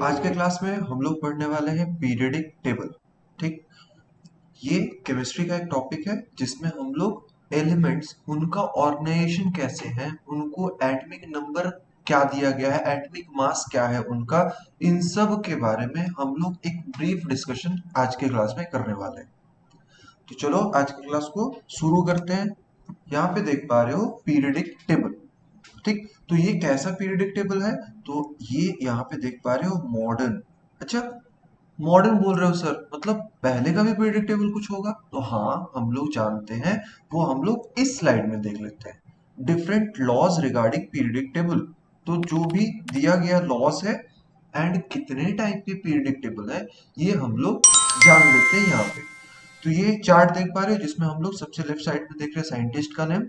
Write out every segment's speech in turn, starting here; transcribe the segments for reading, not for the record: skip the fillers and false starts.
आज के क्लास में हम लोग पढ़ने वाले हैं पीरियडिक टेबल। ठीक, ये केमिस्ट्री का एक टॉपिक है जिसमें हम लोग एलिमेंट्स, उनका ऑर्गेनाइजेशन कैसे है, उनको एटॉमिक नंबर क्या दिया गया है, एटॉमिक मास क्या है उनका, इन सब के बारे में हम लोग एक ब्रीफ डिस्कशन आज के क्लास में करने वाले हैं। तो चलो आज की क्लास को शुरू करते हैं। यहाँ पे देख पा रहे हो पीरियडिक टेबल। ठीक, तो ये कैसा पीरियडिक टेबल है? तो ये यहाँ पे देख पा रहे हो मॉडर्न। अच्छा, मॉडर्न बोल रहे हो सर, मतलब पहले का भी पीरियडिक टेबल कुछ होगा? तो हाँ, हम लोग जानते हैं, वो हम लोग इस स्लाइड में देख लेते हैं। Different laws regarding periodic table. तो जो भी दिया गया लॉज है एंड कितने टाइप के पीरियडिक टेबल है, ये हम लोग जान लेते हैं यहाँ पे। तो ये चार्ट देख पा रहे हो जिसमें हम लोग सबसे लेफ्ट साइड में देख रहे हैं साइंटिस्ट का name,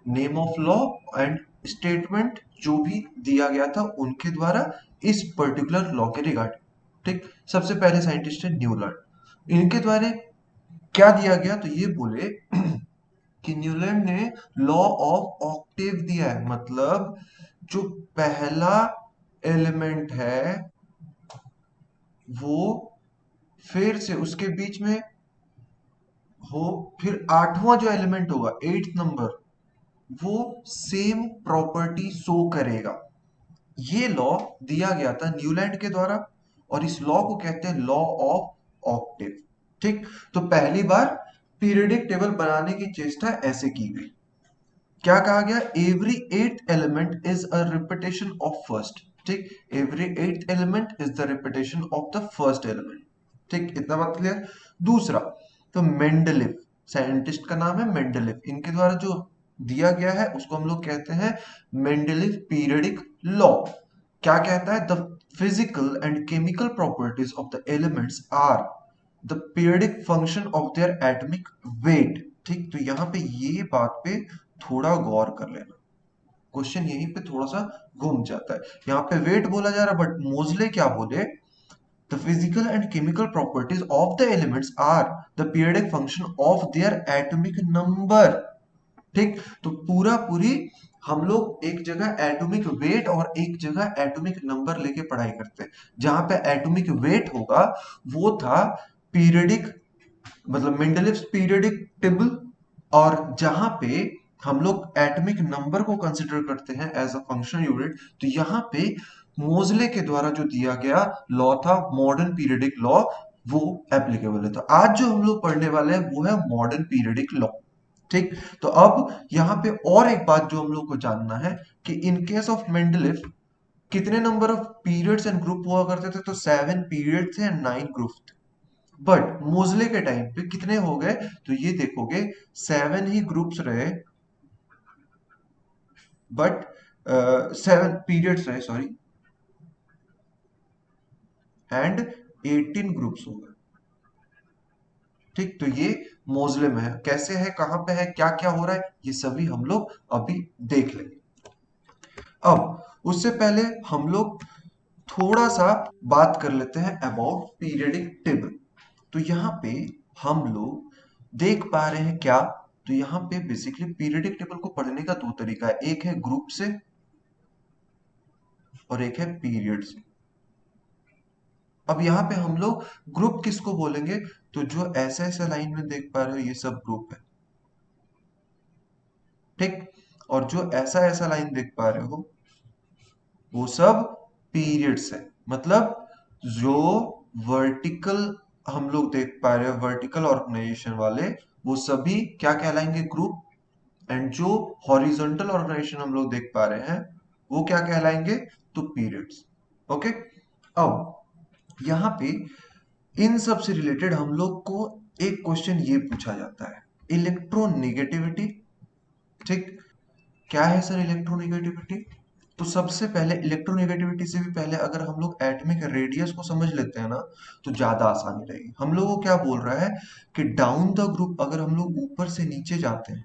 name of law and statement जो भी दिया गया था उनके द्वारा इस पर्टिकुलर लॉ के रिगार्डिंग। ठीक, सबसे पहले साइंटिस्ट है न्यूलैंड। इनके द्वारा क्या दिया गया? तो ये बोले कि न्यूलैंड ने लॉ ऑफ ऑक्टेव दिया है, मतलब जो पहला एलिमेंट है वो फिर से उसके बीच में हो, फिर आठवां जो एलिमेंट होगा, एट्थ नंबर, वो सेम प्रॉपर्टी शो करेगा। ये लॉ दिया गया था न्यूलैंड के द्वारा और इस लॉ को कहते हैं लॉ ऑफ ऑक्टेव। ठीक, तो पहली बार पीरियडिक टेबल बनाने की चेष्टा ऐसे की गई। क्या कहा गया? Every eighth element is a repetition of first. ठीक, every eighth element is the repetition of the first element. ठीक, इतना बात क्लियर? दूसरा, तो मेंडलीव, साइंटिस्ट का नाम है मेंडलीव, इनके द्वारा जो दिया गया है उसको हम लोग कहते हैं मेंडलीव पीरियडिक लॉ। क्या कहता है? The physical and chemical properties of the elements are the periodic function of their atomic weight. ठीक, तो यहाँ पे ये बात पे थोड़ा गौर कर लेना। क्वेश्चन यहीं पे थोड़ा सा घूम जाता है। यहाँ पे वेट बोला जा रहा है बट मोजले क्या बोले? The physical and chemical properties of the elements are the periodic function of their atomic number. ठीक, तो पूरा पूरी हम लोग एक जगह एटॉमिक वेट और एक जगह एटॉमिक नंबर लेके पढ़ाई करते हैं। जहां पे एटॉमिक वेट होगा वो था पीरियडिक, मतलब मेंडलीव पीरियडिक टेबल, और जहां पे हम लोग एटॉमिक नंबर को कंसिडर करते हैं एज अ फंक्शनल यूनिट, तो यहाँ पे मोजले के द्वारा जो दिया गया लॉ था मॉडर्न पीरियडिक लॉ, वो एप्लीकेबल है। तो आज जो हम लोग पढ़ने वाले हैं वो है मॉडर्न पीरियडिक लॉ। ठीक, तो अब यहाँ पे और एक बात जो हम लोग को जानना है कि इन केस ऑफ मेंडलीव कितने number of periods and group हुआ करते थे? तो 7 पीरियड थे एंड 9 ग्रुप थे। बट मोजले के टाइम पे कितने हो गए? तो ये देखोगे 7 ही ग्रुप्स रहे, बट 7 पीरियड्स रहे, सॉरी, एंड 18 ग्रुप्स हो गए। ठीक, तो ये मोजले में है। कैसे है, कहां पे है, क्या क्या हो रहा है, ये सभी हम लोग अभी देख लेंगे। अब उससे पहले हम लोग थोड़ा सा बात कर लेते हैं अबाउट पीरियडिक टेबल। तो यहाँ पे हम लोग देख पा रहे हैं क्या? तो यहाँ पे बेसिकली पीरियडिक टेबल को पढ़ने का दो तरीका है, एक है ग्रुप से और एक है पीरियड से। अब यहाँ पे हम लोग ग्रुप किसको बोलेंगे? तो जो ऐसे ऐसे लाइन में देख पा रहे हो ये सब ग्रुप है। ठीक, और जो ऐसा ऐसा लाइन देख पा रहे हो वो सब पीरियड्स है। मतलब जो वर्टिकल हम लोग देख पा रहे हैं, वर्टिकल ऑर्गेनाइजेशन वाले, वो सभी क्या कहलाएंगे? ग्रुप। एंड जो हॉरिजॉन्टल ऑर्गेनाइजेशन हम लोग देख पा रहे हैं वो क्या कहलाएंगे? तो पीरियड्स। ओके, अब यहाँ पे इन सब से रिलेटेड हम लोग को एक क्वेश्चन ये पूछा जाता है, इलेक्ट्रोनेगेटिविटी। ठीक, क्या है सर इलेक्ट्रोनेगेटिविटी? तो सबसे पहले इलेक्ट्रोनेगेटिविटी से भी पहले अगर हम लोग एटॉमिक रेडियस को समझ लेते हैं ना तो ज्यादा आसानी रहेगी। हम लोग को क्या बोल रहा है कि डाउन द ग्रुप, अगर हम लोग ऊपर से नीचे जाते हैं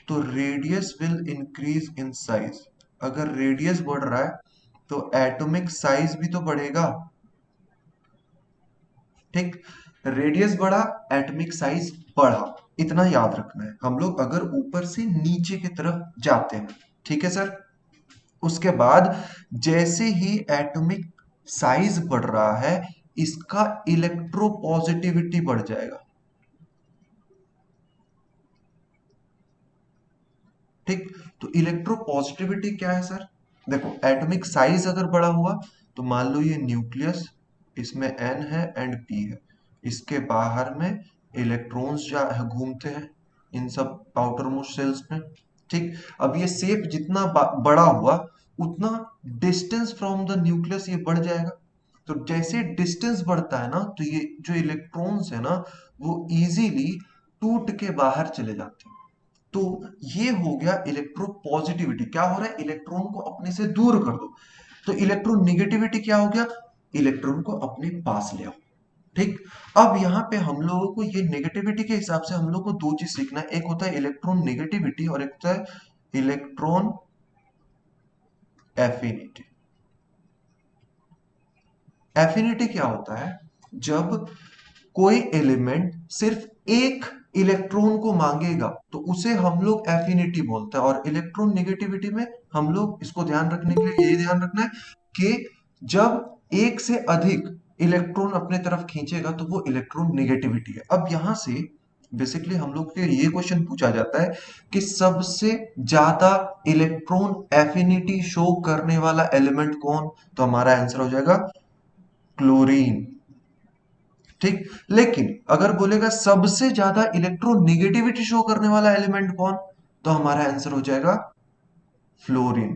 तो radius will increase in size. अगर रेडियस बढ़ रहा है तो एटॉमिक साइज भी तो बढ़ेगा। ठीक, रेडियस बढ़ा, एटॉमिक साइज बढ़ा, इतना याद रखना है हम लोग अगर ऊपर से नीचे की तरफ जाते हैं। ठीक है सर, उसके बाद जैसे ही एटॉमिक साइज बढ़ रहा है, इसका इलेक्ट्रोपॉजिटिविटी बढ़ जाएगा। ठीक, तो इलेक्ट्रोपॉजिटिविटी क्या है सर? देखो एटॉमिक साइज अगर बड़ा हुआ तो मान लो ये न्यूक्लियस, इसमें N है एंड P है, इसके बाहर में इलेक्ट्रॉन्स जा घूमते हैं इन सब आउटर मोस्ट सेल्स में। ठीक, अब ये शेप जितना बड़ा हुआ उतना डिस्टेंस फ्रॉम द न्यूक्लियस ये बढ़ जाएगा। तो जैसे डिस्टेंस बढ़ता है ना, तो ये जो इलेक्ट्रॉन्स है ना वो इजीली टूट के बाहर चले जाते हैं। तो ये हो गया इलेक्ट्रोपॉजिटिविटी। क्या हो रहा है? इलेक्ट्रॉन को अपने से दूर कर दो। तो इलेक्ट्रोनेगेटिविटी क्या हो गया? इलेक्ट्रॉन को अपने पास ले आओ। ठीक, अब यहाँ पे हम लोगों को ये नेगेटिविटी के हिसाब से हम लोग को दो चीज सीखना है। एक होता है इलेक्ट्रॉन नेगेटिविटी और एक होता है इलेक्ट्रॉन एफिनिटी। एफिनिटी क्या होता है? जब कोई एलिमेंट सिर्फ एक इलेक्ट्रॉन को मांगेगा तो उसे हम लोग एफिनिटी बोलते हैं। और इलेक्ट्रॉन नेगेटिविटी में हम लोग इसको ध्यान रखने के लिए ये ध्यान रखना है कि जब एक से अधिक इलेक्ट्रॉन अपने तरफ खींचेगा तो वो इलेक्ट्रॉन नेगेटिविटी है। अब यहां से बेसिकली हम लोग के ये क्वेश्चन पूछा जाता है कि सबसे ज्यादा इलेक्ट्रॉन एफिनिटी शो करने वाला एलिमेंट कौन? तो हमारा आंसर हो जाएगा क्लोरीन। ठीक, लेकिन अगर बोलेगा सबसे ज्यादा इलेक्ट्रोनेगेटिविटी शो करने वाला एलिमेंट कौन, तो हमारा आंसर हो जाएगा फ्लोरीन।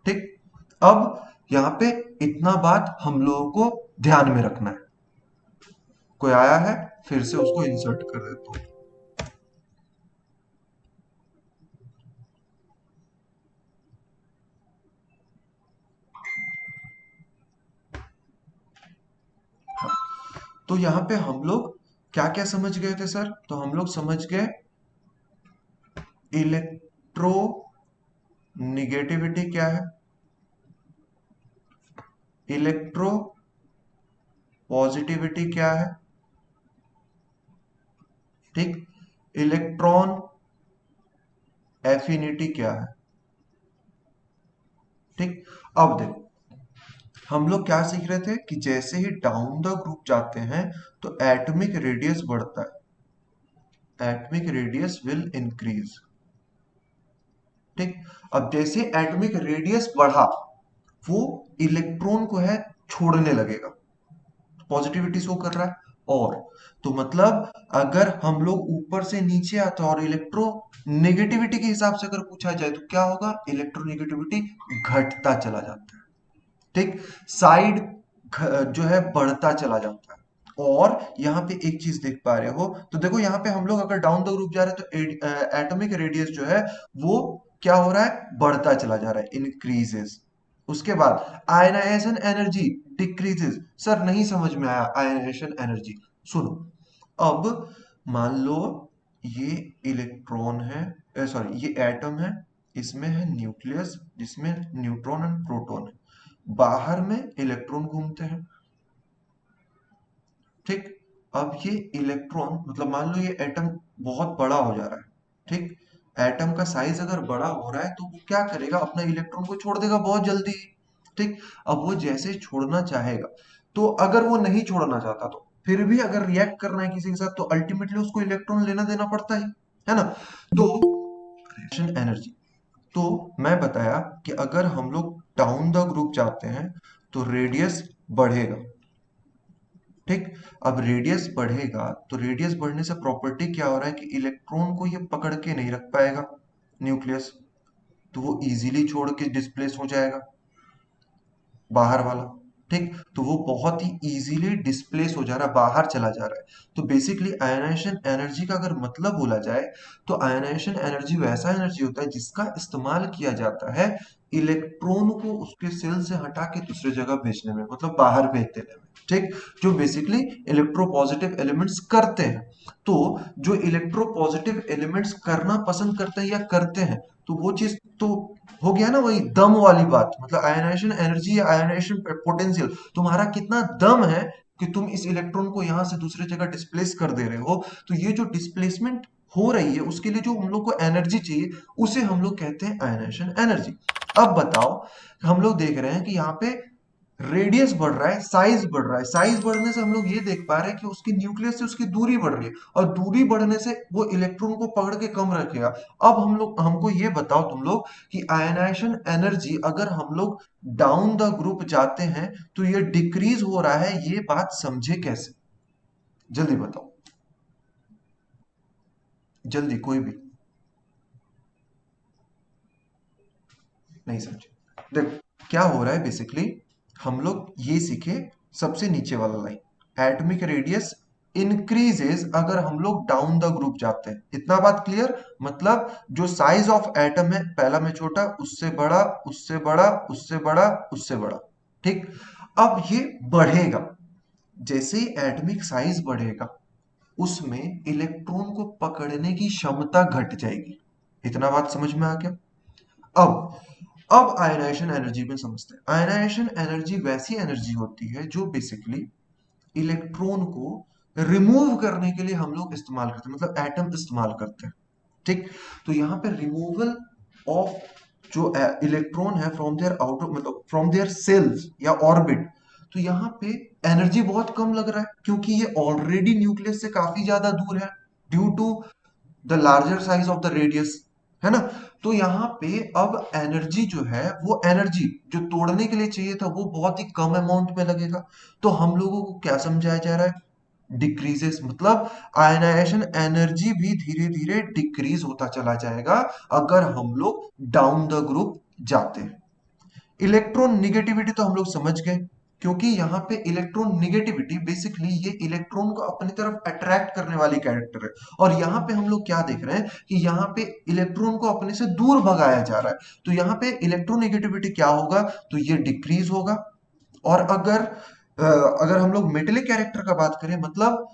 ठीक, अब यहां पे इतना बात हम लोगों को ध्यान में रखना है। कोई आया है, फिर से उसको इंसर्ट कर देता हूं। तो यहां पे हम लोग क्या क्या समझ गए थे सर? तो हम लोग समझ गए इलेक्ट्रो निगेटिविटी क्या है, इलेक्ट्रो पॉजिटिविटी क्या है, ठीक, इलेक्ट्रॉन एफिनिटी क्या है। ठीक, अब देखो हम लोग क्या सीख रहे थे कि जैसे ही डाउन द ग्रुप जाते हैं तो एटॉमिक रेडियस बढ़ता है, एटॉमिक रेडियस विल इंक्रीज। ठीक, अब जैसे एटॉमिक रेडियस बढ़ा वो इलेक्ट्रॉन को है छोड़ने लगेगा, पॉजिटिविटी शो कर रहा है। और तो मतलब अगर हम लोग ऊपर से नीचे आते हैं और इलेक्ट्रो नेगेटिविटी के हिसाब से अगर पूछा जाए तो क्या होगा? इलेक्ट्रोनेगेटिविटी घटता चला जाता है। ठीक, साइड जो है बढ़ता चला जाता है। और यहाँ पे एक चीज देख पा रहे हो, तो देखो यहाँ पे हम लोग अगर डाउन द ग्रुप जा रहे हैं तो एटॉमिक रेडियस जो है वो क्या हो रहा है? बढ़ता चला जा रहा है, इंक्रीजेस। उसके बाद आयनाइजेशन एनर्जी डिक्रीजेस। सर नहीं समझ में आया आयनाइजेशन एनर्जी। सुनो, अब मान लो ये इलेक्ट्रॉन है, सॉरी ये एटम है, इसमें है न्यूक्लियस जिसमें न्यूट्रॉन एंड प्रोटॉन है, बाहर में इलेक्ट्रॉन घूमते हैं। ठीक, अब ये इलेक्ट्रॉन मतलब मान लो ये एटम बहुत बड़ा हो जा रहा है। ठीक, एटम का साइज अगर बड़ा हो रहा है तो वो क्या करेगा? अपना इलेक्ट्रॉन को छोड़ देगा बहुत जल्दी। ठीक, अब वो जैसे छोड़ना चाहेगा, तो अगर वो नहीं छोड़ना चाहता तो फिर भी अगर रिएक्ट करना है किसी के साथ तो अल्टीमेटली उसको इलेक्ट्रॉन लेना देना पड़ता है ना। तो रेडिएशन एनर्जी, तो मैं बताया कि अगर हम लोग डाउन द ग्रुप जाते हैं तो रेडियस बढ़ेगा। ठीक, अब रेडियस बढ़ेगा तो रेडियस बढ़ने से प्रॉपर्टी क्या हो रहा है कि इलेक्ट्रॉन को ये पकड़ के नहीं रख पाएगा न्यूक्लियस, तो वो इजीली छोड़ के डिस्प्लेस हो जाएगा बाहर वाला। ठीक, तो वो बहुत ही इजीली डिस्प्लेस हो जा रहा है, बाहर चला जा रहा है। तो बेसिकली आयनाइजेशन एनर्जी का अगर मतलब बोला जाए तो आयनाइजेशन एनर्जी वैसा एनर्जी होता है जिसका इस्तेमाल किया जाता है इलेक्ट्रॉन को उसके सेल से हटा के दूसरे जगह भेजने में, मतलब बाहर भेज देने में। ठीक, जो बेसिकली इलेक्ट्रोपॉजिटिव एलिमेंट्स करते हैं। तो जो इलेक्ट्रोपॉजिटिव एलिमेंट्स करना पसंद करते हैं या करते हैं, तो वो चीज तो हो गया ना, वही दम वाली बात। मतलब आयनाइजेशन एनर्जी या आयनाइजेशन पोटेंशियल, तुम्हारा कितना दम है कि तुम इस इलेक्ट्रॉन को यहां से दूसरे जगह डिस्प्लेस कर दे रहे हो। तो ये जो डिस्प्लेसमेंट हो रही है उसके लिए जो हम लोग को एनर्जी चाहिए उसे हम लोग कहते हैं आयनाइजेशन एनर्जी। अब बताओ, हम लोग देख रहे हैं कि यहाँ पे रेडियस बढ़ रहा है, साइज बढ़ रहा है। साइज बढ़ने से हम लोग ये देख पा रहे हैं कि उसकी न्यूक्लियस से उसकी दूरी बढ़ रही है, और दूरी बढ़ने से वो इलेक्ट्रॉन को पकड़ के कम रखेगा। अब हम लोग, हमको ये बताओ तुम लोग कि आयनाइजेशन एनर्जी अगर हम लोग डाउन द ग्रुप जाते हैं तो ये डिक्रीज हो रहा है, ये बात समझे कैसे? जल्दी बताओ, जल्दी, कोई भी नहीं समझे। देखो क्या हो रहा है बेसिकली, हम लोग ये सीखे सबसे नीचे वाला लाइन, एटॉमिक रेडियस इंक्रीजेस अगर हम लोग डाउन द ग्रुप जाते हैं। इतना बात क्लियर? मतलब जो साइज ऑफ एटम है, पहला में छोटा, उससे बड़ा, उससे बड़ा, उससे बड़ा, उससे बड़ा, ठीक। अब ये बढ़ेगा, जैसे ही एटॉमिक साइज बढ़ेगा उसमें इलेक्ट्रॉन को पकड़ने की क्षमता घट जाएगी। इतना बात समझ में आ गया? अब आयनाइजेशन एनर्जी में समझते हैं। आयनाइजेशन एनर्जी वैसी एनर्जी होती है जो बेसिकली इलेक्ट्रॉन को रिमूव करने के लिए हम लोग इस्तेमाल करते हैं, मतलब एटम इस्तेमाल करते हैं, ठीक। तो यहाँ पे रिमूवल ऑफ जो इलेक्ट्रॉन है फ्रॉम देयर आउटर, मतलब फ्रॉम देयर सेल्स या ऑर्बिट, तो यहाँ पे एनर्जी बहुत कम लग रहा है क्योंकि ये ऑलरेडी न्यूक्लियस से काफी ज्यादा दूर है, due to the larger size of the radius, है ना। तो यहाँ पे अब एनर्जी जो है, वो एनर्जी जो तोड़ने के लिए चाहिए था वो बहुत ही कम अमाउंट में लगेगा। तो हम लोगों को क्या समझाया जा रहा है? डिक्रीजेस, मतलब आयनाइजेशन एनर्जी भी धीरे धीरे डिक्रीज होता चला जाएगा अगर हम लोग डाउन द ग्रुप जाते हैं। इलेक्ट्रॉन निगेटिविटी तो हम लोग समझ गए, क्योंकि यहाँ पे इलेक्ट्रॉन निगेटिविटी बेसिकली ये इलेक्ट्रॉन को अपनी तरफ अट्रैक्ट करने वाली कैरेक्टर है। और यहाँ पे हम लोग क्या देख रहे हैं कि यहाँ पे इलेक्ट्रॉन को अपने से दूर भगाया जा रहा है। तो यहाँ पे इलेक्ट्रोनिगेटिविटी क्या होगा? तो ये डिक्रीज होगा। और अगर हम लोग मेटेलिक कैरेक्टर का बात करें, मतलब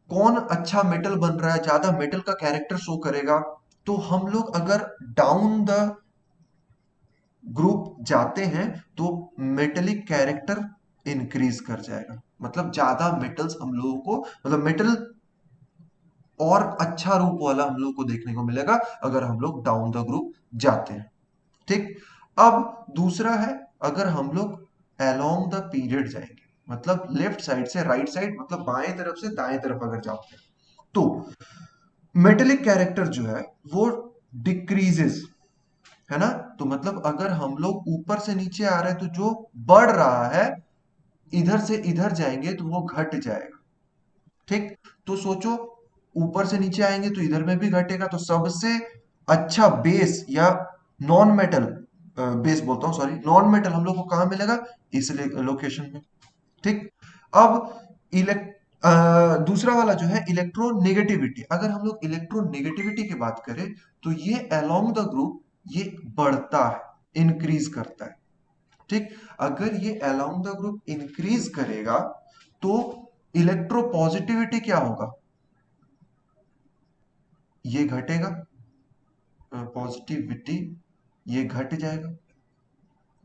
कौन अच्छा मेटल बन रहा है, ज्यादा मेटल का कैरेक्टर शो करेगा, तो हम लोग अगर डाउन द ग्रुप जाते हैं तो मेटेलिक कैरेक्टर इंक्रीज कर जाएगा, मतलब ज्यादा मेटल्स हम लोगों को, मतलब मेटल और अच्छा रूप वाला हम लोग को देखने को मिलेगा अगर हम लोग डाउन द ग्रुप जाते हैं, ठीक। अब दूसरा है, अगर हम लोग अलोंग द पीरियड जाएंगे, मतलब लेफ्ट साइड से राइट साइड, मतलब बाएं तरफ से दाएं तरफ अगर जाते हैं, तो मेटेलिक कैरेक्टर जो है वो डिक्रीजेस, है ना। तो मतलब अगर हम लोग ऊपर से नीचे आ रहे हैं तो जो बढ़ रहा है, इधर से इधर जाएंगे तो वो घट जाएगा, ठीक। तो सोचो, ऊपर से नीचे आएंगे तो इधर में भी घटेगा, तो सबसे अच्छा बेस या नॉन मेटल, बेस बोलता हूँ, सॉरी, नॉन मेटल हम लोग को कहाँ मिलेगा? इस लोकेशन में, ठीक। अब इलेक्ट दूसरा वाला जो है इलेक्ट्रोनेगेटिविटी, अगर हम लोग इलेक्ट्रोनेगेटिविटी की बात करें तो ये अलोंग द ग्रुप ये बढ़ता है, इंक्रीज करता है, ठीक। अगर ये अलोंग द ग्रुप इंक्रीज करेगा तो इलेक्ट्रोपॉजिटिविटी क्या होगा? ये घटेगा, पॉजिटिविटी ये घट जाएगा,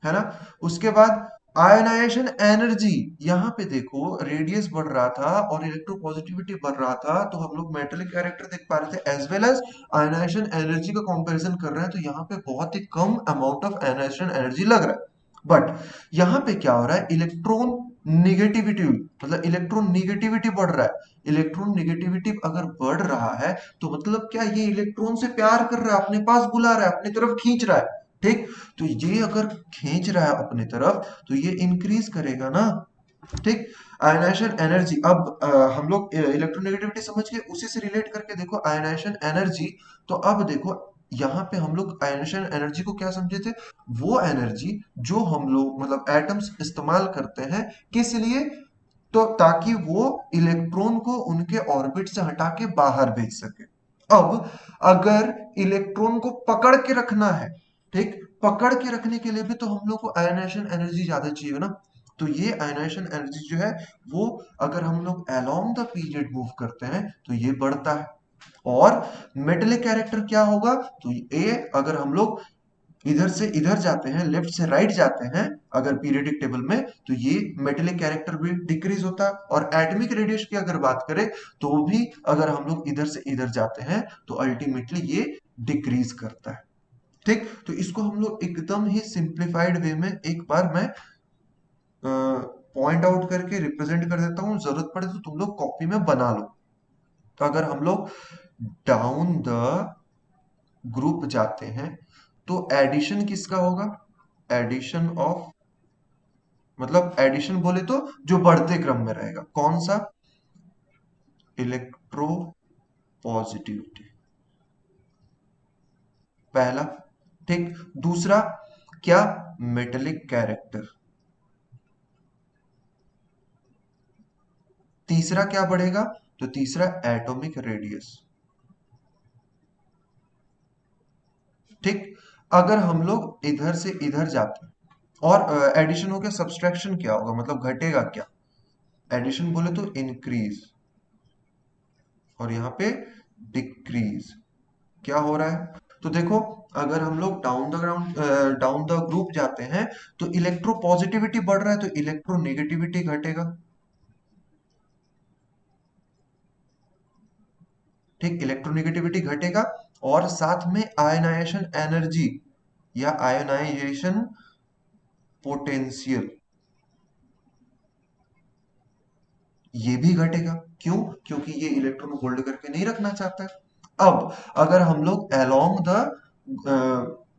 है ना। उसके बाद आयनाइजेशन एनर्जी, यहां पे देखो रेडियस बढ़ रहा था और इलेक्ट्रोपॉजिटिविटी बढ़ रहा था, तो हम लोग मेटेलिक कैरेक्टर देख पा रहे थे as well as ionisation energy का कंपैरिजन कर रहे हैं, तो यहाँ पे बहुत ही कम अमाउंट ऑफ आयनाइजेशन एनर्जी लग रहा है। बट यहाँ पे क्या हो रहा है? इलेक्ट्रॉन निगेटिविटी, मतलब इलेक्ट्रॉन निगेटिविटी बढ़ रहा है। इलेक्ट्रॉन निगेटिविटी अगर बढ़ रहा है तो मतलब क्या, ये इलेक्ट्रॉन से प्यार कर रहा है, अपने पास बुला रहा है, अपनी तरफ खींच रहा है, ठीक। तो ये अगर खींच रहा है अपनी तरफ तो ये इंक्रीज करेगा ना, ठीक। आयनाइजेशन एनर्जी, अब हम लोग इलेक्ट्रोनेगेटिविटी समझ के उसी से रिलेट करके देखो आयनाइजेशन एनर्जी। तो अब देखो यहाँ पे हम लोग आयनाइजेशन एनर्जी को क्या समझे थे? वो एनर्जी जो हम लोग, मतलब एटम्स इस्तेमाल करते हैं, किस लिए? तो ताकि वो इलेक्ट्रॉन को उनके ऑर्बिट से हटा के बाहर भेज सके। अब अगर इलेक्ट्रॉन को पकड़ के रखना है, ठीक, पकड़ के रखने के लिए भी तो हम लोग को आयनाइजेशन एनर्जी ज्यादा चाहिए ना। तो ये आयनाइजेशन एनर्जी जो है वो, अगर हम लोग अलोंग द पीरियड मूव करते हैं तो ये बढ़ता है। और मेटेलिक कैरेक्टर क्या होगा? तो ये अगर हम लोग इधर से इधर जाते हैं, लेफ्ट से राइट जाते हैं अगर पीरियडिक टेबल में, तो ये मेटेलिक कैरेक्टर भी डिक्रीज होता है। और एटॉमिक रेडियस की अगर बात करें तो भी अगर हम लोग इधर से इधर जाते हैं तो अल्टीमेटली ये डिक्रीज करता है। ठीक, तो इसको हम लोग एकदम ही सिंप्लीफाइड वे में एक बार मैं पॉइंट आउट करके रिप्रेजेंट कर देता हूँ, जरूरत पड़े तो तुम लोग कॉपी में बना लो। तो अगर हम लोग डाउन द ग्रुप जाते हैं तो एडिशन किसका होगा, एडिशन ऑफ, मतलब एडिशन बोले तो जो बढ़ते क्रम में रहेगा, कौन सा, इलेक्ट्रो पॉजिटिविटी, पहला। ठीक, दूसरा क्या, मेटेलिक कैरेक्टर। तीसरा क्या बढ़ेगा, तो तीसरा एटॉमिक रेडियस। ठीक, अगर हम लोग इधर से इधर जाते हैं और एडिशन हो गया, सब्सट्रैक्शन क्या होगा, मतलब घटेगा क्या, एडिशन बोले तो इंक्रीज, और यहाँ पे डिक्रीज, क्या हो रहा है, तो देखो अगर हम लोग down the ground down the group जाते हैं तो इलेक्ट्रो पॉजिटिविटी बढ़ रहा है तो इलेक्ट्रो नेगेटिविटी घटेगा। ठीक, इलेक्ट्रोनेगेटिविटी घटेगा, और साथ में आयनाइजेशन एनर्जी या आयनाइजेशन पोटेंशियल ये भी घटेगा। क्यों, क्योंकि ये इलेक्ट्रॉन होल्ड करके नहीं रखना चाहता है। अब अगर हम लोग अलोंग द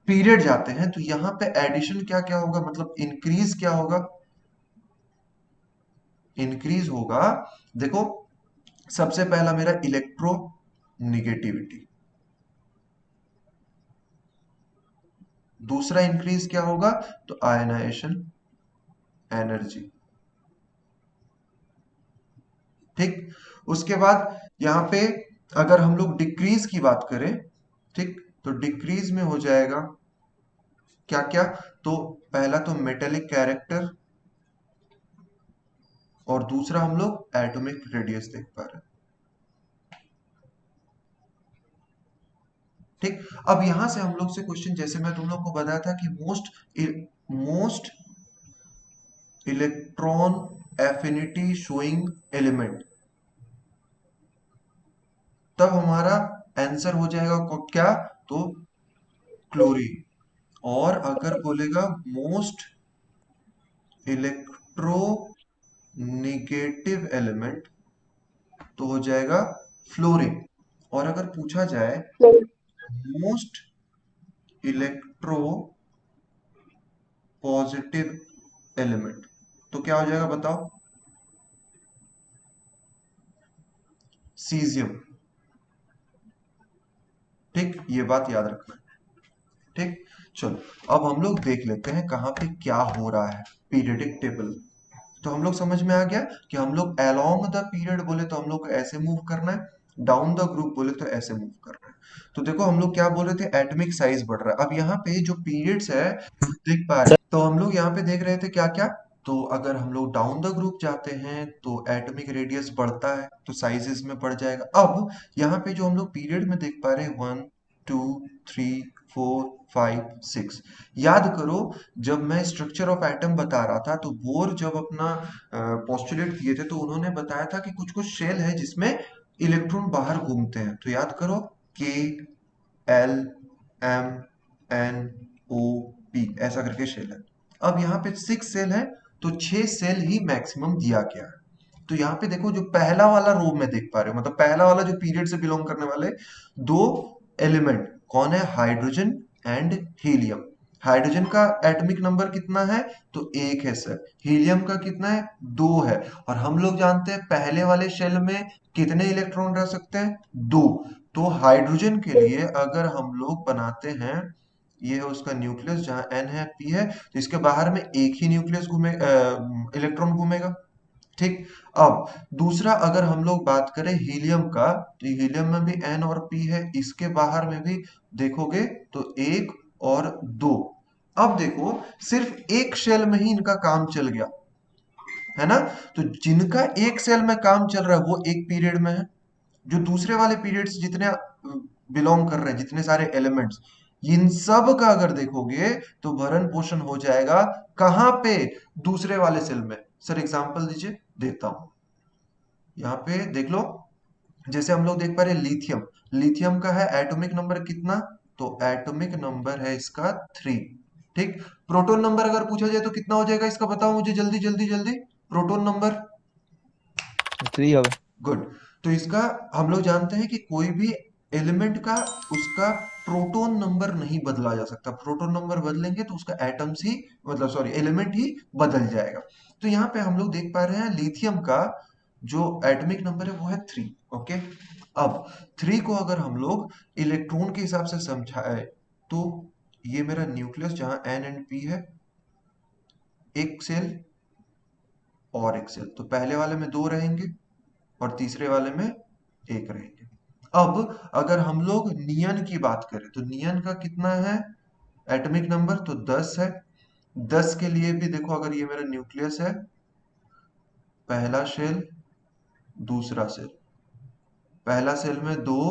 पीरियड जाते हैं तो यहाँ पे एडिशन क्या क्या होगा, मतलब इंक्रीज क्या होगा, इंक्रीज होगा, देखो सबसे पहला मेरा इलेक्ट्रो निगेटिविटी, दूसरा इंक्रीज क्या होगा, तो आयनाइजेशन एनर्जी। ठीक, उसके बाद यहाँ पे अगर हम लोग डिक्रीज की बात करें, ठीक, तो डिक्रीज में हो जाएगा क्या क्या, तो पहला तो मेटेलिक कैरेक्टर, और दूसरा हम लोग एटॉमिक रेडियस देख पा रहे हैं। ठीक, अब यहां से हम लोग से क्वेश्चन, जैसे मैं तुम लोग को बताया था कि most electron affinity showing element, तब हमारा आंसर हो जाएगा क्या, तो क्लोरीन। और अगर बोलेगा मोस्ट इलेक्ट्रो निगेटिव एलिमेंट तो हो जाएगा फ्लोरीन। और अगर पूछा जाए मोस्ट इलेक्ट्रो पॉजिटिव एलिमेंट तो क्या हो जाएगा बताओ, सीजियम। ठीक, ये बात याद रखना। ठीक, चलो अब हम लोग देख लेते हैं कहाँ पे क्या हो रहा है, पीरियडिक टेबल। तो हम लोग समझ में आ गया कि हम लोग अलोंग द पीरियड बोले तो हम लोग को ऐसे मूव करना है, डाउन द ग्रुप बोले तो ऐसे मूव करना है। तो देखो हम लोग क्या बोल रहे थे, एटॉमिक साइज बढ़ रहा है। अब यहाँ पे जो पीरियड्स है देख पा रहे हैं, तो हम लोग यहाँ पे देख रहे थे क्या क्या, तो अगर हम लोग डाउन द ग्रुप जाते हैं तो एटॉमिक रेडियस बढ़ता है तो साइजेस में बढ़ जाएगा। अब यहाँ पे जो हम लोग पीरियड में देख पा रहे हैं 1 2 3 4 5 6, याद करो जब मैं स्ट्रक्चर ऑफ एटम बता रहा था तो बोर जब अपना पोस्टुलेट किए थे तो उन्होंने बताया था कि कुछ कुछ शेल है जिसमें इलेक्ट्रॉन बाहर घूमते हैं, तो याद करो K L M N O P ऐसा करके शेल है। अब यहाँ पे 6 सेल है तो 6 सेल ही मैक्सिमम दिया गया है। तो यहाँ पे देखो जो पहला वाला रो में देख पा रहे हो, मतलब पहला वाला जो पीरियड से बिलोंग करने वाले दो एलिमेंट कौन है, हाइड्रोजन एंड हीलियम। हाइड्रोजन का एटॉमिक नंबर कितना है, तो 1 है सर। हीलियम का कितना है, 2 है। और हम लोग जानते हैं पहले वाले शेल में कितने इलेक्ट्रॉन रह सकते हैं, 2। तो हाइड्रोजन के लिए अगर हम लोग बनाते हैं, ये है उसका न्यूक्लियस जहां एन है पी है, तो इसके बाहर में एक ही न्यूक्लियस घूमे इलेक्ट्रॉन घूमेगा। ठीक, अब दूसरा अगर हम लोग बात करें हीलियम का, तो हीलियम में भी एन और पी है, इसके बाहर में भी देखोगे तो 1 और 2। अब देखो सिर्फ एक शेल में ही इनका काम चल गया है ना, तो जिनका एक सेल में काम चल रहा है वो एक पीरियड में है, जो दूसरे वाले पीरियड्स जितने बिलोंग कर रहे हैं जितने सारे एलिमेंट्स, इन सब का अगर देखोगे तो भरण पोषण हो जाएगा कहां पे, दूसरे वाले सेल में। सर एग्जांपल दीजिए, देता हूं, यहाँ पे देख लो, जैसे हम लोग देख पा रहे हैं लिथियम, लिथियम का है एटॉमिक नंबर कितना, तो एटॉमिक नंबर है इसका 3। ठीक। प्रोटॉन नंबर अगर पूछा जाए तो कितना हो जाएगा इसका, बताओ मुझे जल्दी जल्दी जल्दी। प्रोटॉन नंबर 3 होगा। गुड। तो इसका हम लोग जानते हैं कि कोई भी एलिमेंट का उसका प्रोटॉन नंबर नहीं बदला जा सकता। प्रोटॉन नंबर बदलेंगे तो उसका एटम्स ही, मतलब सॉरी, एलिमेंट ही बदल जाएगा। तो यहाँ पे हम लोग देख पा रहे हैं लिथियम का जो एटॉमिक नंबर है वो है 3। ओके। अब 3 को अगर हम लोग इलेक्ट्रॉन के हिसाब से समझाए तो ये मेरा न्यूक्लियस जहां एन एंड पी है, एक सेल और एक सेल, तो पहले वाले में दो रहेंगे और तीसरे वाले में एक रहेंगे। अब अगर हम लोग नियन की बात करें तो नियन का कितना है एटॉमिक नंबर, तो 10 है। 10 के लिए भी देखो, अगर ये मेरा न्यूक्लियस है, पहला शेल, दूसरा सेल, पहला सेल में दो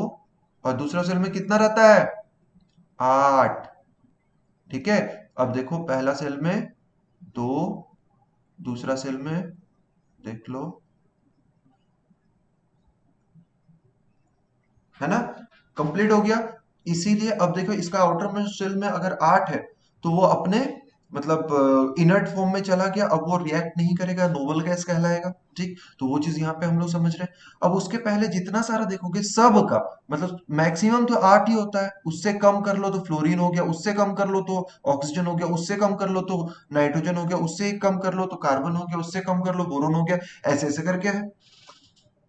और दूसरा सेल में कितना रहता है, 8। ठीक है। अब देखो पहला सेल में दो, दूसरा सेल में देख लो, है ना, कंप्लीट हो गया। इसीलिए अब देखो इसका आउटर में शेल में अगर 8 है तो वो अपने मतलब इनर्ट फॉर्म में चला गया, अब वो रिएक्ट नहीं करेगा, नोबल गैस कहलाएगा। ठीक। तो वो चीज यहाँ पे हम लोग समझ रहे हैं। अब उसके पहले जितना सारा देखोगे सब का मतलब मैक्सिमम तो 8 ही होता है, उससे कम कर लो तो फ्लोरीन हो गया, उससे कम कर लो तो ऑक्सीजन हो गया, उससे कम कर लो तो नाइट्रोजन हो गया, उससे कम कर लो तो कार्बन हो गया, उससे कम कर लो बोरोन हो गया, ऐसे ऐसे करके है।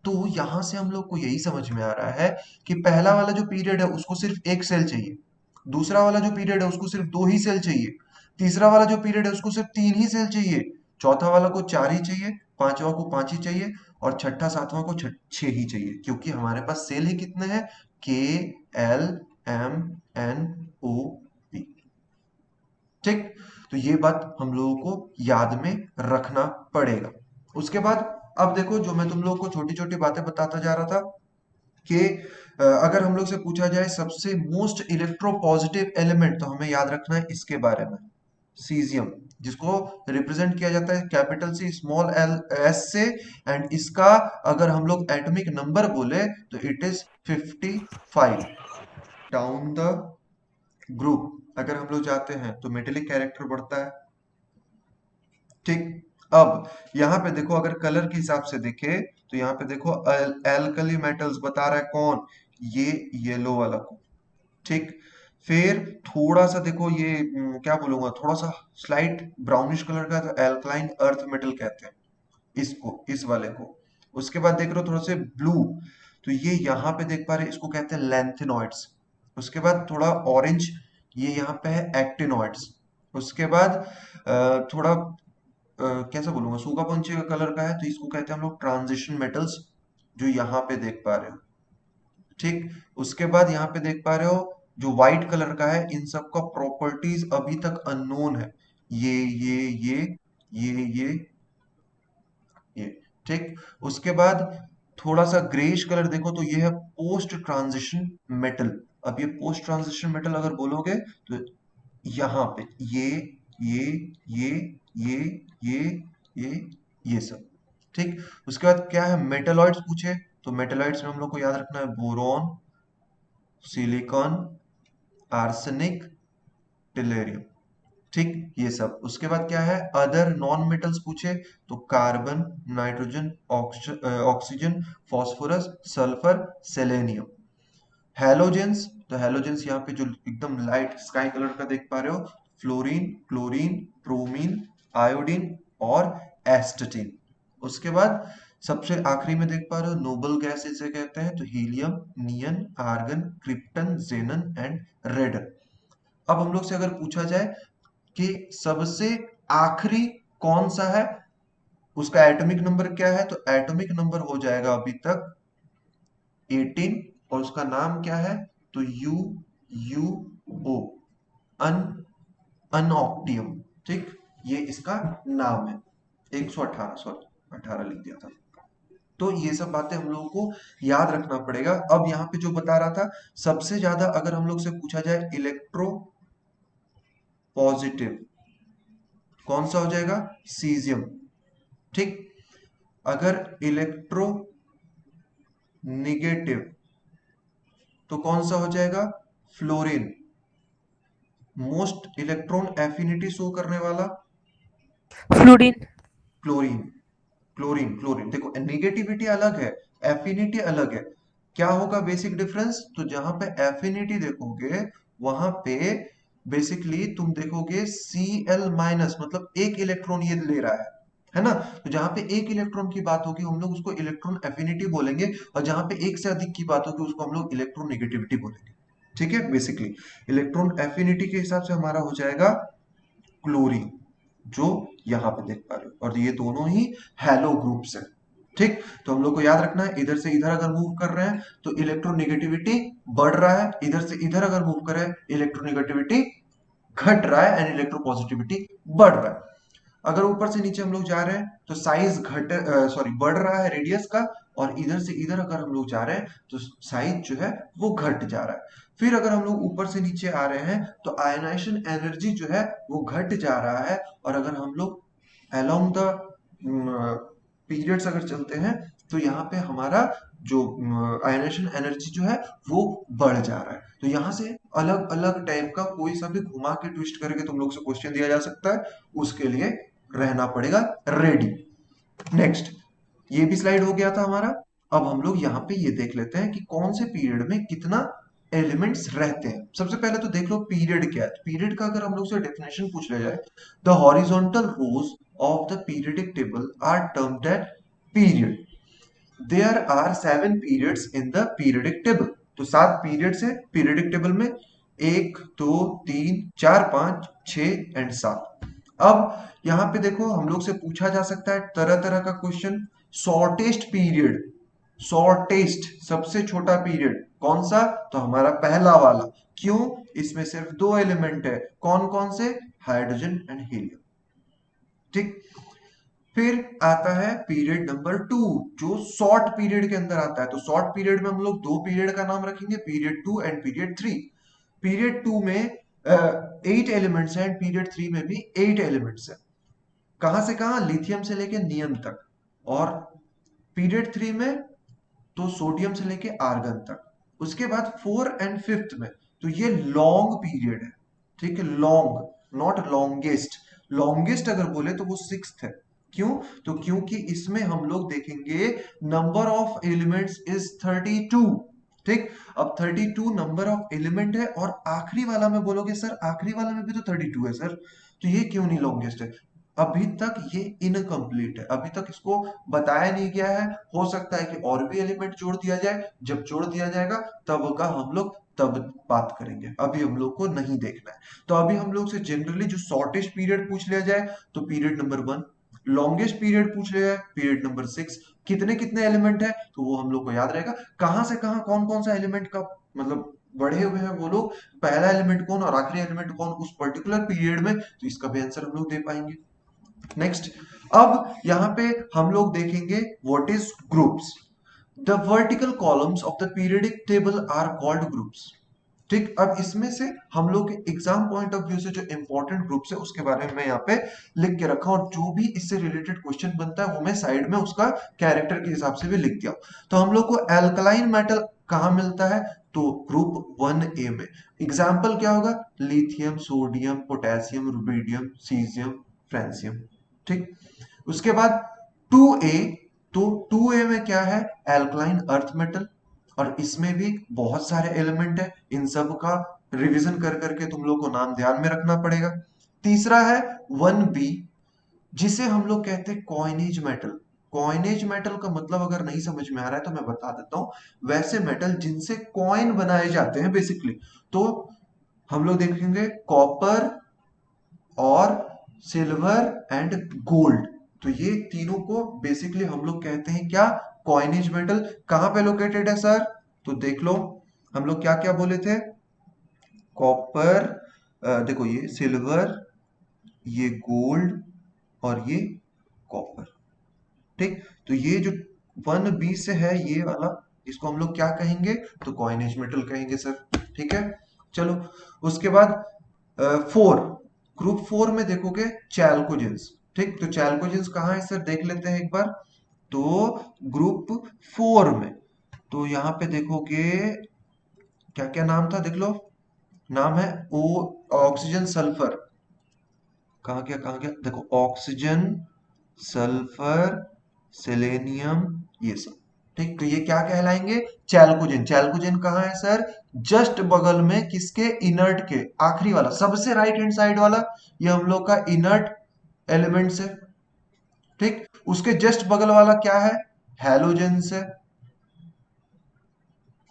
तो यहां से हम लोग को यही समझ में आ रहा है कि पहला वाला जो पीरियड है उसको सिर्फ एक सेल चाहिए, दूसरा वाला जो पीरियड है उसको सिर्फ दो ही सेल चाहिए, तीसरा वाला जो पीरियड है उसको सिर्फ तीन ही सेल चाहिए, चौथा वाला को चार ही चाहिए, पांचवा को पांच ही चाहिए, और छठा सातवां को छह ही चाहिए, क्योंकि हमारे पास सेल ही कितने हैं, K L M N O P. ठीक। तो ये बात हम लोगों को याद में रखना पड़ेगा। उसके बाद अब देखो, जो मैं तुम लोगों को छोटी छोटी बातें बताता जा रहा था कि अगर हम लोग से पूछा जाए सबसे मोस्ट इलेक्ट्रोपॉजिटिव एलिमेंट, तो हमें याद रखना है इसके बारे में, सीजियम, जिसको रिप्रेजेंट किया जाता है capital C small L S से। एंड इसका अगर हम लोग एटॉमिक नंबर बोले तो it is 55 down the group. अगर हम लोग जाते हैं तो मेटेलिक कैरेक्टर बढ़ता है। ठीक। अब यहाँ पे देखो, अगर कलर के हिसाब से देखे तो यहाँ पे देखो एल्कली मेटल्स बता रहा है कौन, ये येलो वाला को। ठीक। फिर थोड़ा सा देखो ये क्या बोलूंगा, थोड़ा सा स्लाइट ब्राउनिश कलर का, तो एल्कलाइन अर्थ मेटल कहते हैं इसको, इस वाले को। उसके बाद देख रहे हो थोड़ा से ब्लू, तो ये यहाँ पे देख पा रहे हैं, इसको कहते हैं लैंथेनॉइड्स। उसके बाद थोड़ा ऑरेंज, ये यहाँ पे है एक्टिनॉइड्स। उसके बाद थोड़ा कैसा बोलूंगा, सूखा पंछी का कलर का है तो इसको कहते हैं हम लोग ट्रांजिशन मेटल्स, जो यहाँ पे देख पा रहे हो। ठीक। उसके बाद यहाँ पे देख पा रहे हो जो व्हाइट कलर का है, इन सब का प्रॉपर्टीज अभी तक अननोन है, ये ये। ठीक। उसके बाद थोड़ा सा ग्रेश कलर देखो तो ये है पोस्ट ट्रांजिशन मेटल। अब ये पोस्ट ट्रांजिशन मेटल अगर बोलोगे तो यहाँ पे ये ये ये ये ये ये सब। ठीक। उसके बाद क्या है, मेटलॉइड्स पूछे तो मेटलॉइड्स में हम लोग को याद रखना है बोरॉन, सिलिकॉन, आर्सेनिक, टिलेरियम। ठीक। ये सब। उसके बाद क्या है, अदर नॉन मेटल्स पूछे तो carbon, nitrogen, oxygen, phosphorus, sulphur, selenium. Halogens, तो हैलोजेंस यहाँ पे जो एकदम लाइट स्काई कलर का देख पा रहे हो, फ्लोरीन, क्लोरीन, ब्रोमीन, आयोडीन और एस्टेटिन। उसके बाद सबसे आखिरी में देख पा रहे हो नोबल गैस इसे कहते हैं, तो helium, neon, argon, krypton, xenon and radon. अब हम लोग से अगर पूछा जाए कि सबसे आखिरी कौन सा है, उसका एटॉमिक नंबर क्या है, तो एटॉमिक नंबर हो जाएगा अभी तक 18, और उसका नाम क्या है, तो यू यू ओ, अन अनऑक्टियम। ठीक। ये इसका नाम है। 118, सॉरी 18 लिख दिया था। तो ये सब बातें हम लोगों को याद रखना पड़ेगा। अब यहाँ पे जो बता रहा था, सबसे ज्यादा अगर हम लोग से पूछा जाए इलेक्ट्रो पॉजिटिव कौन सा हो जाएगा, सीजियम। ठीक। अगर इलेक्ट्रो निगेटिव तो कौन सा हो जाएगा, fluorine. Most electron affinity show करने वाला? फ्लोरीन। क्लोरीन। क्लोरीन क्लोरीन देखो, नेगेटिविटी अलग है, एफिनिटी अलग है। क्या होगा बेसिक डिफरेंस? तो जहां पे एफिनिटी देखोगे वहां पे बेसिकली तुम देखोगे Cl माइनस, मतलब एक इलेक्ट्रॉन ये ले रहा है ना? तो जहां पे एक इलेक्ट्रॉन की बात होगी हम लोग उसको इलेक्ट्रॉन एफिनिटी बोलेंगे, और जहां पे एक से अधिक की बात होगी उसको हम लोग इलेक्ट्रॉन नेगेटिविटी बोलेंगे। ठीक है, बेसिकली इलेक्ट्रॉन एफिनिटी के हिसाब से हमारा हो जाएगा क्लोरीन, जो यहां पे देख पा रहे हो, और ये दोनों ही हैलो ग्रुप्स है। ठीक, तो हम लोग को याद रखना है, इधर से इधर अगर मूव कर रहे हैं तो इलेक्ट्रोनेगेटिविटी बढ़ रहा है, इधर से इधर अगर मूव कर रहे हैं इलेक्ट्रोनेगेटिविटी घट रहा है, एंड इलेक्ट्रोपॉजिटिविटी बढ़ रहा है। अगर ऊपर से नीचे हम लोग जा रहे हैं तो साइज बढ़ रहा है रेडियस का, और इधर से इधर अगर हम लोग जा रहे हैं तो साइज जो है वो घट जा रहा है। फिर अगर हम लोग ऊपर से नीचे आ रहे हैं तो आयनाइजेशन एनर्जी जो है वो घट जा रहा है, और अगर हम लोग अलोंग द पीरियड्स अगर चलते हैं तो यहाँ पे हमारा जो आयनाइजेशन एनर्जी जो है वो बढ़ जा रहा है। तो यहाँ से अलग अलग टाइप का कोई सा भी घुमा के ट्विस्ट करके तुम लोग से क्वेश्चन दिया जा सकता है, उसके लिए रहना पड़ेगा रेडी। नेक्स्ट, ये भी स्लाइड हो गया था हमारा। अब हम लोग यहाँ पे ये देख लेते हैं कि कौन से पीरियड में कितना एलिमेंट्स रहते हैं। सबसे पहले तो देख लो पीरियड क्या है। पीरियड का अगर हम लोग से डेफिनेशन पूछ लिया जाए, the horizontal rows of the periodic table are termed as period. There are 7 periods in the periodic table. तो 7 पीरियड्स है पीरियडिक टेबल में, 1 2 3 4 5 6 एंड 7। अब यहाँ पे देखो हम लोग से पूछा जा सकता है तरह तरह का क्वेश्चन। शॉर्टेस्ट पीरियड, शॉर्टेस्ट सबसे छोटा पीरियड कौन सा? तो हमारा पहला वाला। क्यों? इसमें सिर्फ 2 एलिमेंट है, कौन कौन से? Hydrogen and helium. ठीक, फिर आता है पीरियड नंबर 2, जो शॉर्ट पीरियड के अंदर आता है। तो शॉर्ट पीरियड में हम लोग 2 पीरियड का नाम रखेंगे, पीरियड 2 एंड पीरियड 3। पीरियड 2 में 8 एलिमेंट्स हैं, एंड पीरियड 3 में भी 8 एलिमेंट्स हैं। कहां से कहां? लिथियम से लेके नियम तक। और पीरियड 3 में तो सोडियम से लेके आर्गन तक। उसके बाद 4 एंड 5th में तो ये लॉन्ग पीरियड है। ठीक है, लॉन्ग, नॉट लॉन्गेस्ट। लॉन्गेस्ट अगर बोले तो वो 6th है। क्यों? तो क्योंकि इसमें हम लोग देखेंगे नंबर ऑफ एलिमेंट्स इज 32। ठीक, अब 32 नंबर ऑफ एलिमेंट है, और आखिरी वाला में बोलोगे सर आखिरी वाला में भी तो 32 है सर, तो ये क्यों नहीं लॉन्गेस्ट है? अभी तक ये इनकम्प्लीट है, अभी तक इसको बताया नहीं गया है। हो सकता है कि और भी एलिमेंट जोड़ दिया जाए, जब जोड़ दिया जाएगा तब का हम लोग तब बात करेंगे, अभी हम लोग को नहीं देखना है। तो अभी हम लोग से जनरली जो शॉर्टेस्ट पीरियड पूछ लिया जाए तो पीरियड नंबर 1, लॉन्गेस्ट पीरियड पूछ लिया जाए पीरियड नंबर 6, कितने कितने एलिमेंट है तो वो हम लोग को याद रहेगा। कहां से कहां कौन कौन सा एलिमेंट का मतलब बढ़े हुए हैं वो लोग, पहला एलिमेंट कौन और आखिरी एलिमेंट कौन उस पर्टिकुलर पीरियड में, तो इसका भी आंसर हम लोग दे पाएंगे। नेक्स्ट, अब यहां पे हम लोग देखेंगे what is groups. The vertical columns of the periodic table are called groups. ठीक, अब इसमें से हम लोग के एग्जाम पॉइंट ऑफ व्यू से जो इंपॉर्टेंट ग्रुप्स है उसके बारे में मैं यहाँ पे लिख के रखा, और जो भी इससे रिलेटेड क्वेश्चन बनता है वो मैं साइड में उसका कैरेक्टर के हिसाब से भी लिख दिया। तो हम लोग को एल्कलाइन मेटल कहाँ मिलता है? तो ग्रुप 1A में। एग्जाम्पल क्या होगा? Lithium, sodium, potassium, rubidium, caesium, francium. ठीक, उसके बाद 2A, तो 2A में क्या है? एल्कलाइन अर्थ मेटल, और इसमें भी बहुत सारे एलिमेंट है, इन सब का रिवीजन कर करके तुम लोग को नाम ध्यान में रखना पड़ेगा। तीसरा है 1B, जिसे हम लोग कहते हैं कॉइनेज मेटल। कॉइनेज मेटल का मतलब अगर नहीं समझ में आ रहा है तो मैं बता देता हूं। वैसे मेटल जिनसे कॉइन बनाए जाते हैं बेसिकली, तो हम लोग देखेंगे कॉपर और सिल्वर एंड गोल्ड। तो ये तीनों को बेसिकली हम लोग कहते हैं क्या? Coinage metal. कहां पे लोकेटेड है सर? तो देख लो हम लोग क्या क्या बोले थे। कॉपर, देखो ये सिल्वर, ये गोल्ड, और ये कॉपर। ठीक, तो ये जो 1B से है ये वाला, इसको हम लोग क्या कहेंगे? तो कॉइनेज मेटल कहेंगे सर। ठीक है, चलो उसके बाद 4, ग्रुप 4 में देखोगे चैल्कोजेंस। ठीक, तो चैल्कोजेंस कहाँ है सर? देख लेते हैं एक बार। तो ग्रुप 4 में तो यहाँ पे देखोगे क्या क्या नाम था, देख लो। नाम है ओ ऑक्सीजन सल्फर, कहाँ गया कहाँ गया, देखो ऑक्सीजन सल्फर सेलेनियम ये सब। ठीक, तो ये क्या कहलाएंगे, चैल्कोजेन। चैल्कोजेन कहाँ है सर, जस्ट बगल में किसके, इनर्ट के, आखिरी वाला सबसे राइट हैंड साइड वाला, ये हम लोग का इनर्ट एलिमेंट्स है। ठीक, उसके जस्ट बगल वाला क्या है, हैलोजेन से,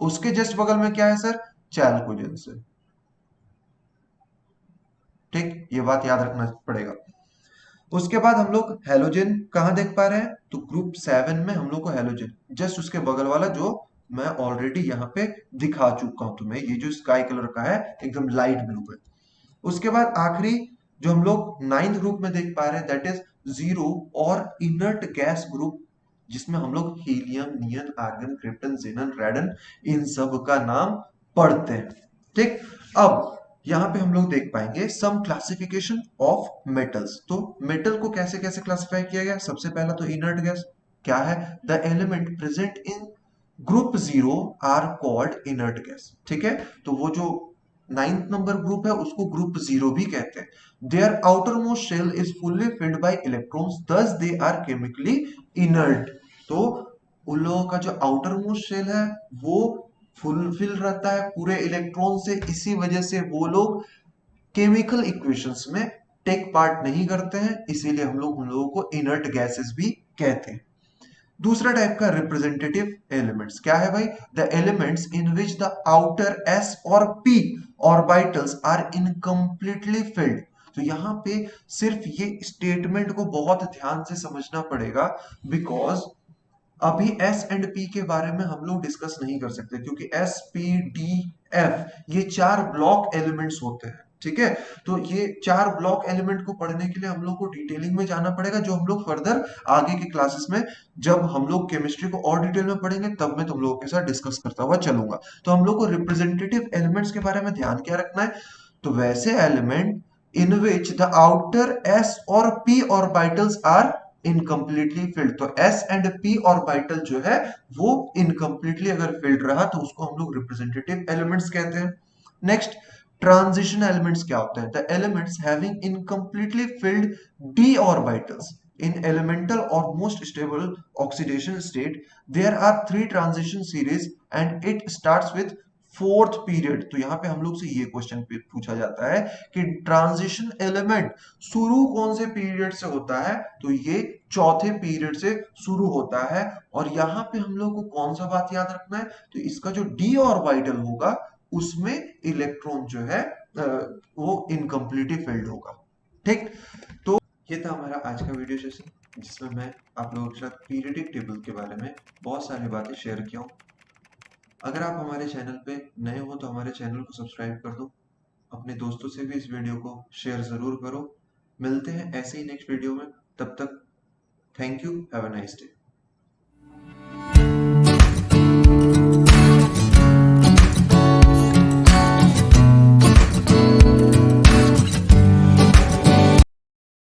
उसके जस्ट बगल में क्या है सर, चैल्कोजेन से। ठीक, ये बात याद रखना पड़ेगा। उसके बाद हम लोग हेलोजन कहां देख पा रहे हैं, तो ग्रुप 7 में हम लोग को हेलोजन जस्ट उसके बगल वाला, जो मैं ऑलरेडी यहाँ पे दिखा चुका हूं तुम्हें, ये जो स्काई कलर का है एकदम लाइट ब्लू है। उसके बाद आखिरी जो हम लोग 9th ग्रुप में देख पा रहे हैं, दैट इज जीरो और इनर्ट गैस ग्रुप, जिसमें हम लोग हीलियम, नियन, आर्गन, क्रिप्टन, जेनन, रेडन, इन सब का नाम पढ़ते हैं। ठीक, अब यहाँ पे हम लोग देख पाएंगे सम क्लासिफिकेशन ऑफ मेटल्स। तो मेटल को कैसे कैसे क्लासिफाई किया गया, सबसे पहला तो इनर्ट गैस क्या है, the element present in group zero are called inert gas. ठीक है, तो वो जो 9th नंबर ग्रुप है उसको ग्रुप जीरो भी कहते हैं। Their outermost shell is fully filled by electrons, thus they are chemically inert. तो उन लोगों का जो आउटर मोस्ट शेल है वो फुलफिल रहता है पूरे इलेक्ट्रॉन से, इसी वजह से वो लोग केमिकल इक्वेशंस में टेक पार्ट नहीं करते हैं, इसीलिए हम लोग उन लोगों को इनर्ट गैसेस भी कहते हैं। दूसरा टाइप का रिप्रेजेंटेटिव एलिमेंट्स क्या है भाई, the elements in which the outer s और p orbitals are incompletely filled. तो यहाँ पे सिर्फ ये स्टेटमेंट को बहुत ध्यान से समझना पड़ेगा, बिकॉज अभी एस एंड पी के बारे में हम लोग डिस्कस नहीं कर सकते, क्योंकि एस पी डी एफ ये चार ब्लॉक एलिमेंट्स होते हैं। ठीक है, तो ये चार ब्लॉक एलिमेंट को पढ़ने के लिए हम लोग को डिटेलिंग में जाना पड़ेगा, जो हम लोग फर्दर आगे के क्लासेस में जब हम लोग केमिस्ट्री को और डिटेल में पढ़ेंगे तब मैं तुम लोगों के साथ डिस्कस करता हुआ चलूंगा। तो हम लोग को रिप्रेजेंटेटिव एलिमेंट्स के बारे में ध्यान क्या रखना है, तो वैसे element in which the outer s और p orbitals are incompletely filled. तो एस एंड पी ऑर्बिटल जो है वो इनकम्प्लीटली अगर फिल्ड रहा तो उसको हम लोग रिप्रेजेंटेटिव एलिमेंट्स कहते हैं। नेक्स्ट, ट्रांजिशन एलिमेंट्स क्या होते हैं, the elements having incompletely field D orbitals in elemental or most stable oxidation state there are three transition series and it starts with fourth period. तो यहाँ पे हम लोग से ये क्वेश्चन पूछा जाता है कि ट्रांजिशन एलिमेंट शुरू कौन से पीरियड से होता है, तो ये चौथे पीरियड से शुरू होता है। और यहाँ पे हम लोग को कौन सा बात याद रखना है, तो इसका जो डी ऑर्बिटल होगा उसमें इलेक्ट्रॉन जो है वो इनकम्प्लीटली फिल्ड होगा। ठीक, तो ये था हमारा आज का वीडियो सेशन, जिसमें मैं आप लोगों के साथ पीरियडिक टेबल के बारे में बहुत सारी बातें शेयर किया हूँ। अगर आप हमारे चैनल पे नए हो तो हमारे चैनल को सब्सक्राइब कर दो, अपने दोस्तों से भी इस वीडियो को शेयर ज़रूर करो। मिलते हैं ऐसे ही नेक्स्ट वीडियो में, तब तक thank you, have a nice day.